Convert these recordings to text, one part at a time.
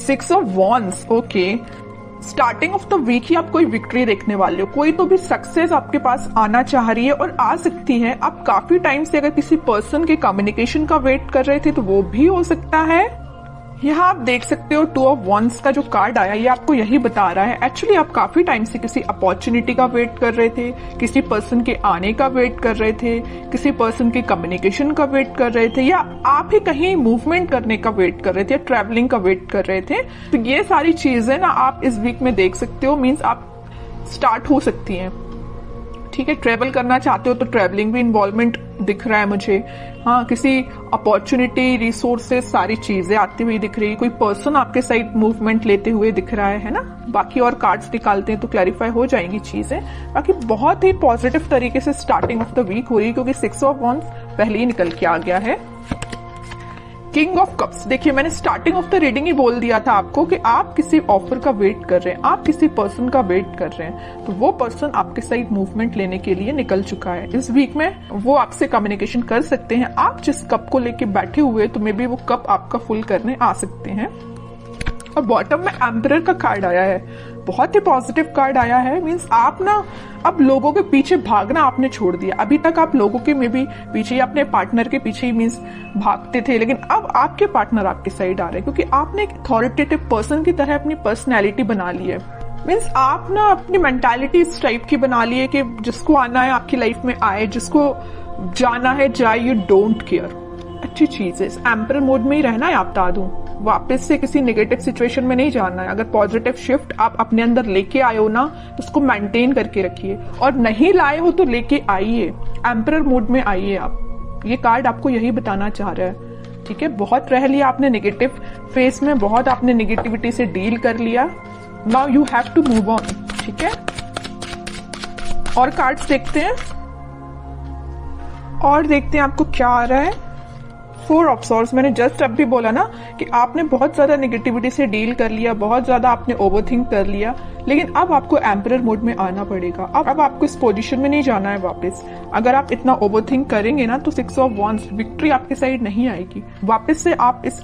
6 of wands, okay. Starting of the week ही आप कोई विक्ट्री देखने वाले हो, कोई तो भी सक्सेस आपके पास आना चाह रही है और आ सकती है। आप काफी टाइम से अगर किसी पर्सन के कम्युनिकेशन का वेट कर रहे थे तो वो भी हो सकता है। यहाँ आप देख सकते हो 2 ऑफ वॉन्ड्स का जो कार्ड आया ये आपको यही बता रहा है एक्चुअली आप काफी टाइम से किसी अपॉर्चुनिटी का वेट कर रहे थे, किसी पर्सन के आने का वेट कर रहे थे, किसी पर्सन के कम्युनिकेशन का वेट कर रहे थे, या आप ही कहीं मूवमेंट करने का वेट कर रहे थे या ट्रैवलिंग का वेट कर रहे थे। तो ये सारी चीजें ना आप इस वीक में देख सकते हो, मीन्स आप स्टार्ट हो सकती हैं। ठीक है, ट्रेवल करना चाहते हो तो ट्रेवलिंग भी इन्वॉल्वमेंट दिख रहा है मुझे। हाँ, किसी अपॉर्चुनिटी, रिसोर्सेस, सारी चीजें आती हुई दिख रही है। कोई पर्सन आपके साइड मूवमेंट लेते हुए दिख रहा है ना। बाकी और कार्ड्स निकालते हैं तो क्लैरिफाई हो जाएंगी चीजें। बाकी बहुत ही पॉजिटिव तरीके से स्टार्टिंग ऑफ द वीक हो रही है क्योंकि 6 ऑफ वॉन्ड्स पहले ही निकल के आ गया है। किंग ऑफ कप्स, देखिए मैंने स्टार्टिंग ऑफ द रीडिंग ही बोल दिया था आपको कि आप किसी ऑफर का वेट कर रहे हैं, आप किसी पर्सन का वेट कर रहे हैं, तो वो पर्सन आपके साइड मूवमेंट लेने के लिए निकल चुका है। इस वीक में वो आपसे कम्युनिकेशन कर सकते हैं। आप जिस कप को लेके बैठे हुए तो मे बी वो कप आपका फुल करने आ सकते हैं। और बॉटम में एम्परर का कार्ड आया है, बहुत ही पॉजिटिव कार्ड आया है। मींस आप ना अब लोगों के पीछे भागना आपने छोड़ दिया। अभी तक आप लोगों के में भी पीछे या अपने पार्टनर के पीछे ही मींस भागते थे, लेकिन अब आपके पार्टनर आपके साइड आ रहे हैं क्योंकि आपने एक अथॉरिटेटिव पर्सन की तरह अपनी पर्सनैलिटी बना ली है। मीन्स आप ना अपनी मेंटालिटी इस टाइप की बना ली है कि जिसको आना है आपकी लाइफ में आए, जिसको जाना है जाए, यू डोंट केयर। अच्छी चीज है, इस एम्परर मोड में ही रहना है। आप बता दूं, वापस से किसी नेगेटिव सिचुएशन में नहीं जाना है। अगर पॉजिटिव शिफ्ट आप अपने अंदर लेके आए हो ना तो उसको मेंटेन करके रखिए, और नहीं लाए हो तो लेके आइए, एम्परर मोड में आइए आप। ये कार्ड आपको यही बताना चाह रहा है। ठीक है, बहुत रह लिया आपने नेगेटिव फेस में, बहुत आपने नेगेटिविटी से डील कर लिया। Now you have to move on. ठीक है, और कार्ड्स देखते हैं और देखते हैं आपको क्या आ रहा है। 4 ऑफ सॉर्ड्स, मैंने जस्ट अब भी बोला ना कि आपने बहुत ज्यादा नेगेटिविटी से डील कर लिया, बहुत ज्यादा आपने ओवरथिंक कर लिया, लेकिन अब आपको एम्परर मोड में आना पड़ेगा। अब आपको इस पोजीशन में नहीं जाना है वापस। अगर आप इतना ओवरथिंक करेंगे ना तो 6 ऑफ वॉन्ड्स, विक्ट्री आपके साइड नहीं आएगी। वापस से आप इस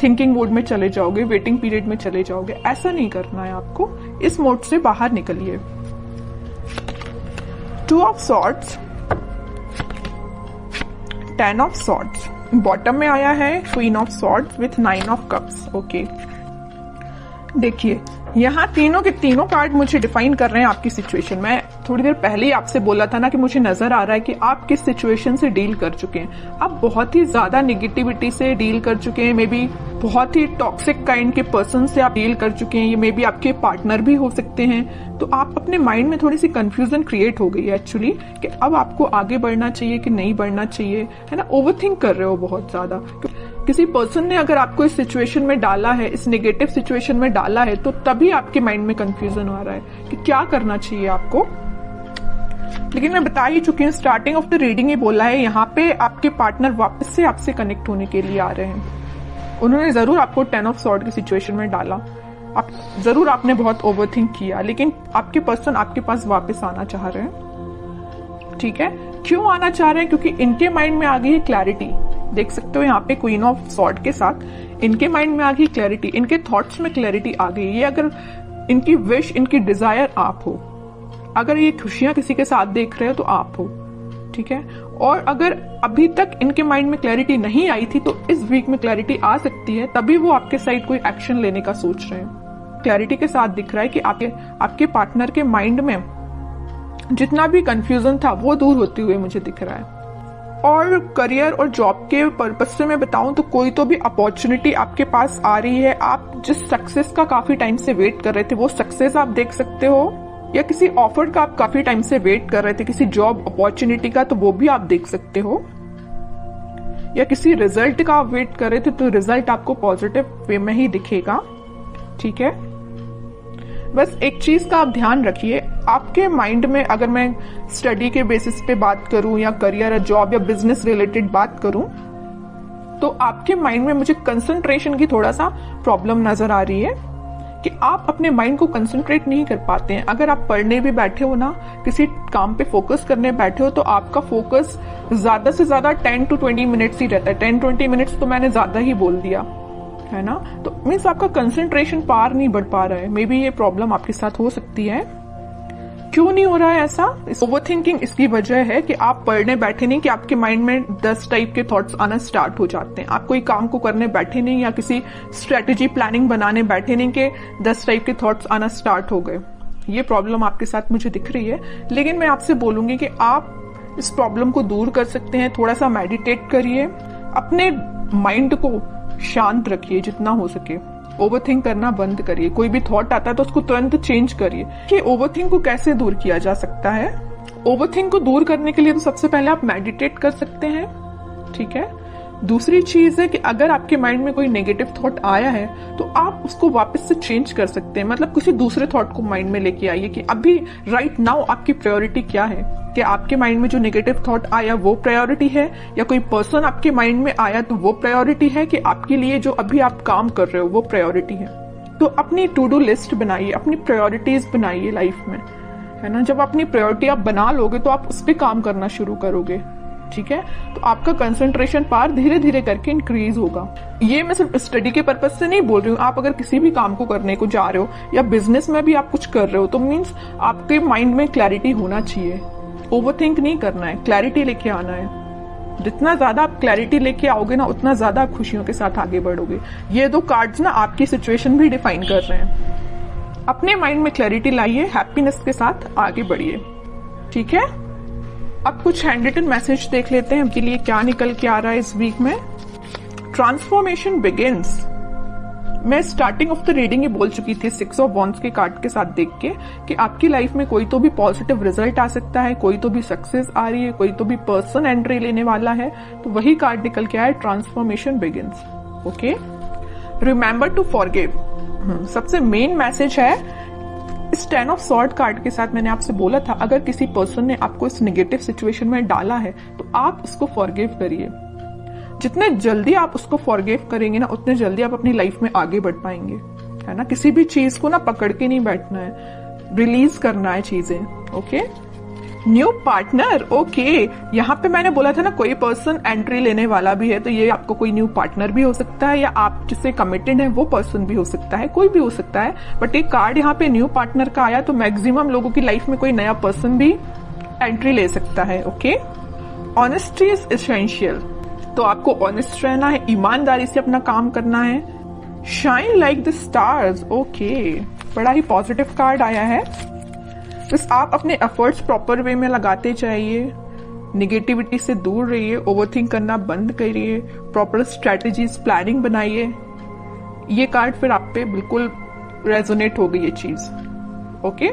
थिंकिंग मोड में चले जाओगे, वेटिंग पीरियड में चले जाओगे। ऐसा नहीं करना है आपको, इस मोड से बाहर निकलिए। 2 of swords, 10 of swords, bottom में आया है queen of swords with 9 of cups. Okay, देखिए यहाँ तीनों के तीनों कार्ड मुझे डिफाइन कर रहे हैं आपकी सिचुएशन। मैं थोड़ी देर पहले ही आपसे बोला था ना कि मुझे नजर आ रहा है कि आप किस सिचुएशन से डील कर चुके हैं। आप बहुत ही ज्यादा नेगेटिविटी से डील कर चुके हैं, मे बी बहुत ही टॉक्सिक काइंड के पर्सन से आप डील कर चुके हैं। ये मे बी आपके पार्टनर भी हो सकते हैं। तो आप अपने माइंड में थोड़ी सी कंफ्यूजन क्रिएट हो गई है एक्चुअली कि अब आपको आगे बढ़ना चाहिए कि नहीं बढ़ना चाहिए, है ना। ओवरथिंक कर रहे हो बहुत ज्यादा। किसी पर्सन ने अगर आपको इस सिचुएशन में डाला है, इस नेगेटिव सिचुएशन में डाला है, तो तभी आपके माइंड में कंफ्यूजन आ रहा है कि क्या करना चाहिए आपको। लेकिन मैं बता ही चुकी हूँ, स्टार्टिंग ऑफ द रीडिंग ही बोला है, यहाँ पे आपके पार्टनर वापस से आपसे कनेक्ट होने के लिए आ रहे हैं। उन्होंने जरूर आपको 10 ऑफ सॉर्ड की सिचुएशन में डाला, आपने बहुत ओवरथिंक किया, लेकिन आपके पर्सन आपके पास वापस आना चाह रहे हैं। ठीक है, क्यों आना चाह रहे हैं? क्योंकि इनके माइंड में आ गई है क्लैरिटी। देख सकते हो यहाँ पे क्वीन ऑफ सॉर्ड के साथ इनके माइंड में आ गई क्लैरिटी, इनके थॉट्स में क्लैरिटी आ गई। ये अगर इनकी विश, इनकी डिजायर आप हो, अगर ये खुशियां किसी के साथ देख रहे हो तो आप हो। ठीक है, और अगर अभी तक इनके माइंड में क्लैरिटी नहीं आई थी तो इस वीक में क्लैरिटी आ सकती है, तभी वो आपके साइड कोई एक्शन लेने का सोच रहे हैं। क्लैरिटी के साथ दिख रहा है कि आपके पार्टनर के माइंड में जितना भी कंफ्यूजन था वो दूर होते हुए मुझे दिख रहा है। और करियर और जॉब के पर्पज से मैं बताऊं तो कोई तो भी अपॉर्चुनिटी आपके पास आ रही है। आप जिस सक्सेस का काफी टाइम से वेट कर रहे थे वो सक्सेस आप देख सकते हो, या किसी ऑफर का आप काफी टाइम से वेट कर रहे थे, किसी जॉब अपॉर्चुनिटी का, तो वो भी आप देख सकते हो। या किसी रिजल्ट का आप वेट कर रहे थे तो रिजल्ट आपको पॉजिटिव वे में ही दिखेगा। ठीक है, बस एक चीज का आप ध्यान रखिए, आपके माइंड में, अगर मैं स्टडी के बेसिस पे बात करूं या करियर या जॉब या बिजनेस रिलेटेड बात करूं, तो आपके माइंड में मुझे कंसंट्रेशन की थोड़ा सा प्रॉब्लम नजर आ रही है कि आप अपने माइंड को कंसंट्रेट नहीं कर पाते हैं। अगर आप पढ़ने भी बैठे हो ना, किसी काम पे फोकस करने बैठे हो, तो आपका फोकस ज्यादा से ज्यादा 10 to 20 मिनट्स ही रहता है। 10-20 मिनट्स तो मैंने ज्यादा ही बोल दिया। है ना। तो मीन्स आपका कंसंट्रेशन पार नहीं बढ़ पा रहा है। मे बी ये प्रॉब्लम आपके साथ हो सकती है। क्यों नहीं हो रहा है ऐसा? ओवरथिंकिंग इसकी वजह है कि आप पढ़ने बैठे नहीं कि आपके माइंड में 10 टाइप के थॉट्स आना स्टार्ट हो जाते हैं। आप कोई काम को करने बैठे नहीं या किसी स्ट्रेटेजी प्लानिंग बनाने बैठे नहीं कि 10 टाइप के थॉट्स आना स्टार्ट हो गए। ये प्रॉब्लम आपके साथ मुझे दिख रही है। लेकिन मैं आपसे बोलूंगी कि आप इस प्रॉब्लम को दूर कर सकते हैं। थोड़ा सा मेडिटेट करिए, अपने माइंड को शांत रखिए जितना हो सके। ओवरथिंक करना बंद करिए। कोई भी थॉट आता है तो उसको तुरंत चेंज करिए। कि ओवरथिंक को कैसे दूर किया जा सकता है? ओवरथिंक को दूर करने के लिए तो सबसे पहले आप मेडिटेट कर सकते हैं, ठीक है। दूसरी चीज है कि अगर आपके माइंड में कोई नेगेटिव थॉट आया है तो आप उसको वापस से चेंज कर सकते हैं। मतलब किसी दूसरे थॉट को माइंड में लेके आइए कि अभी राइट नाउ आपकी प्रायोरिटी क्या है। क्या आपके माइंड में जो नेगेटिव थॉट आया वो प्रायोरिटी है, या कोई पर्सन आपके माइंड में आया तो वो प्रायोरिटी है, कि आपके लिए जो अभी आप काम कर रहे हो वो प्रायोरिटी है। तो अपनी टू डू लिस्ट बनाइए, अपनी प्रायोरिटीज बनाइए लाइफ में, है ना। जब अपनी प्रायोरिटी आप बना लोगे तो आप उस पर काम करना शुरू करोगे, ठीक है। तो आपका कंसंट्रेशन पावर धीरे धीरे करके इंक्रीज होगा। ये मैं सिर्फ स्टडी के पर्पज से नहीं बोल रही हूँ। आप अगर किसी भी काम को करने को जा रहे हो या बिजनेस में भी आप कुछ कर रहे हो तो मीन्स आपके माइंड में क्लैरिटी होना चाहिए। ओवरथिंक नहीं करना है, क्लैरिटी लेके आना है। जितना ज्यादा आप क्लैरिटी लेके आओगे ना उतना ज्यादा आप खुशियों के साथ आगे बढ़ोगे। ये 2 कार्ड्स ना आपकी सिचुएशन भी डिफाइन कर रहे हैं। अपने माइंड में क्लैरिटी लाइए, हैप्पीनेस के साथ आगे बढ़िए, ठीक है। अब कुछ हैंड रिटन मैसेज देख लेते हैं उनके लिए क्या निकल के आ रहा है इस वीक में। Transformation begins. मैं स्टार्टिंग ऑफ द रीडिंग ही बोल चुकी थी 6 ऑफ वॉन्ड्स के कार्ड के साथ देख के कि आपकी लाइफ में कोई तो भी पॉजिटिव रिजल्ट आ सकता है, कोई तो भी सक्सेस आ रही है, कोई तो भी पर्सन एंट्री लेने वाला है। तो वही कार्ड निकल के आया, transformation begins. Okay, remember to forgive. सबसे मेन मैसेज है इस 10 ऑफ सॉर्ड कार्ड के साथ। मैंने आपसे बोला था अगर किसी पर्सन ने आपको इस नेगेटिव सिचुएशन में डाला है तो आप उसको फॉरगिव करिए। जितने जल्दी आप उसको फॉरगिव करेंगे ना उतने जल्दी आप अपनी लाइफ में आगे बढ़ पाएंगे, है ना। किसी भी चीज को ना पकड़ के नहीं बैठना है, रिलीज करना है चीजें। Okay, new partner. ओके, यहाँ पे मैंने बोला था ना कोई पर्सन एंट्री लेने वाला भी है, तो ये आपको कोई न्यू पार्टनर भी हो सकता है, या आप जिससे कमिटेड है वो पर्सन भी हो सकता है, कोई भी हो सकता है। बट एक कार्ड यहाँ पे न्यू पार्टनर का आया तो मैक्सिमम लोगों की लाइफ में कोई नया पर्सन भी एंट्री ले सकता है। Okay, honesty is essential. तो आपको ऑनेस्ट रहना है, ईमानदारी से अपना काम करना है। Shine like the stars. Okay, बड़ा ही पॉजिटिव कार्ड आया है। बस आप अपने एफर्ट्स प्रॉपर वे में लगाते जाइए, निगेटिविटी से दूर रहिए, ओवरथिंक करना बंद करिए, प्रॉपर स्ट्रेटेजीज प्लानिंग बनाइए। ये कार्ड फिर आप पे बिल्कुल रेजोनेट होगी ये चीज। ओके।